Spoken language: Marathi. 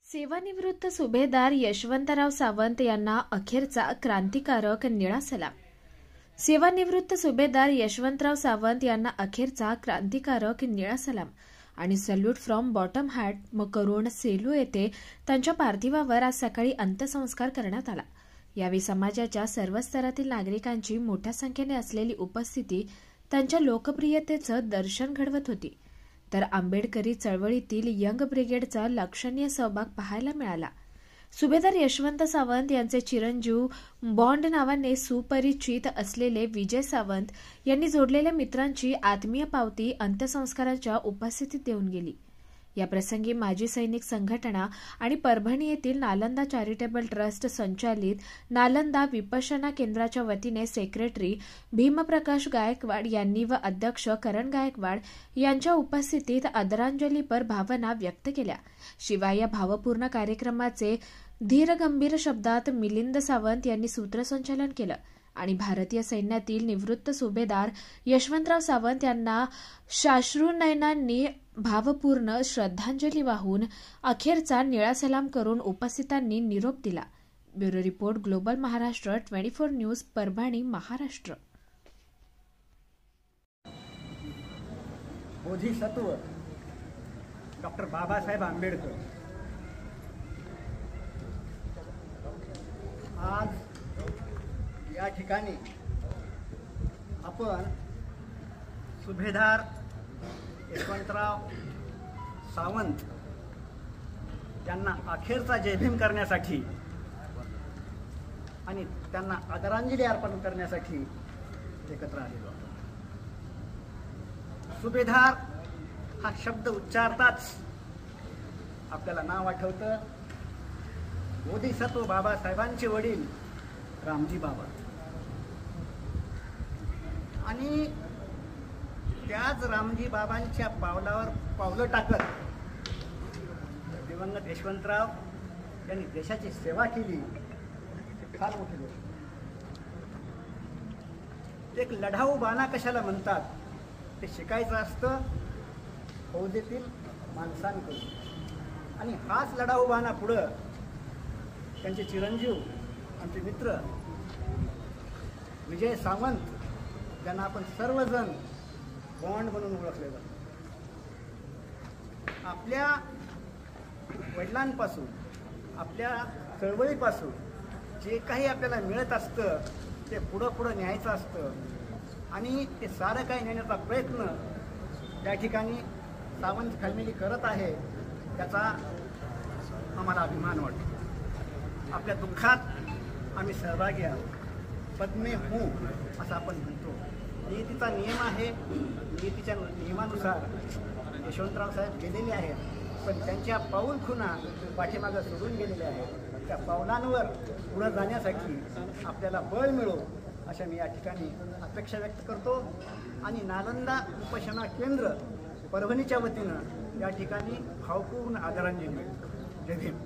सेवानिवृत्त सुभेदार यशवंतराव सावंत यांना अखेरचा क्रांतिकारक निळा सलाम। सेवानिवृत्त सुभेदार यशवंतराव सावंत यांना अखेरचा क्रांतिकारक निळा सलाम आणि सल्यूट फ्रॉम बॉटम हार्ट मकरोण सेलू येथे त्यांच्या पार्थिवावर आज सकाळी अंत्यसंस्कार करण्यात आला। यावेळी समाजाच्या सर्व स्तरातील नागरिकांची मोठ्या संख्येने असलेली उपस्थिती त्यांच्या लोकप्रियतेचं दर्शन घडवत होती। तर आंबेडकरी चळवळीतील यंग ब्रिगेडचा लक्षणीय सहभाग पाहायला मिळाला। सुभेदार यशवंत सावंत यांचे चिरंजीव बॉन्ड नावाने सुपरिचित असलेले विजय सावंत यांनी जोडलेल्या मित्रांची आत्मीय पावती अंत्यसंस्काराच्या उपस्थितीत देऊन गेली। या प्रसंगी माजी सैनिक संघटना आणि परभणी येथील नालंदा चॅरिटेबल ट्रस्ट संचालित नालंदा विपश्यना केंद्राच्या वतीने सेक्रेटरी भीमप्रकाश गायकवाड यांनी व अध्यक्ष करण गायकवाड यांच्या उपस्थितीत आदरांजलीपर भावना व्यक्त केल्या। शिवाय या भावपूर्ण कार्यक्रमाचे धीरगंभीर शब्दात मिलिंद सावंत यांनी सूत्रसंचालन केलं आणि भारतीय सैन्यातील निवृत्त सुभेदार यशवंतराव सावंत यांना साश्रुनयनांनी भावपूर्ण श्रद्धांजली वाहून अखेरचा निळा सलाम करून उपस्थितांनी निरोप दिला। Bureau report, global Maharashtra 24 news, Parbhani, Maharashtra. Bodhisattva doctor Babasaheb Ambedkar आज या ठिकाणी आपण सुभेदार यशवंतराव सावंत यांना अखेरचा जयभीम करण्यासाठी आणि त्यांना आदरांजली अर्पण करण्यासाठी एकत्र आलेलो आहोत। सुभेदार हा शब्द उच्चारताच आपल्याला नाव आठवतं बोधिसत्व बाबासाहेबांचे वडील रामजी बाबा आणि त्याच रामजी बाबांच्या पावलावर पावलं टाकत दिवंगत यशवंतराव यांनी देशाची सेवा केली। फार मोठी गोष्ट। एक लढाऊ बाणा कशाला म्हणतात ते शिकायचं असतं फौजेतील माणसांकडून आणि हाच लढाऊ बाणा पुढं त्यांचे चिरंजीव आमचे मित्र विजय सावंत ज्यांना आपण सर्वजण बॉन्ड म्हणून ओळखले जातो, आपल्या वडिलांपासून आपल्या चळवळीपासून जे काही आपल्याला मिळत असतं ते पुढं न्यायचं असतं आणि ते सारं काही नेण्याचा प्रयत्न त्या ठिकाणी सावंत फॅमिली करत आहे, त्याचा आम्हाला अभिमान वाटतो। आपल्या दुःखात आम्ही सहभागी आहोत। पद्मे हो असं आपण म्हणतो। नियतीचा नियम आहे, नियतीच्या नियमानुसार यशवंतराव साहेब गेलेले आहेत, पण त्यांच्या पाऊल खुणा पाठीमागं सोडून गेलेले आहेत। त्या पावलांवर पुढे जाण्यासाठी आपल्याला बळ मिळो अशा मी या ठिकाणी अपेक्षा व्यक्त करतो आणि नालंदा उपोषणा केंद्र परभणीच्या वतीनं या ठिकाणी भावपूर्ण आदरांजली। जय भीम।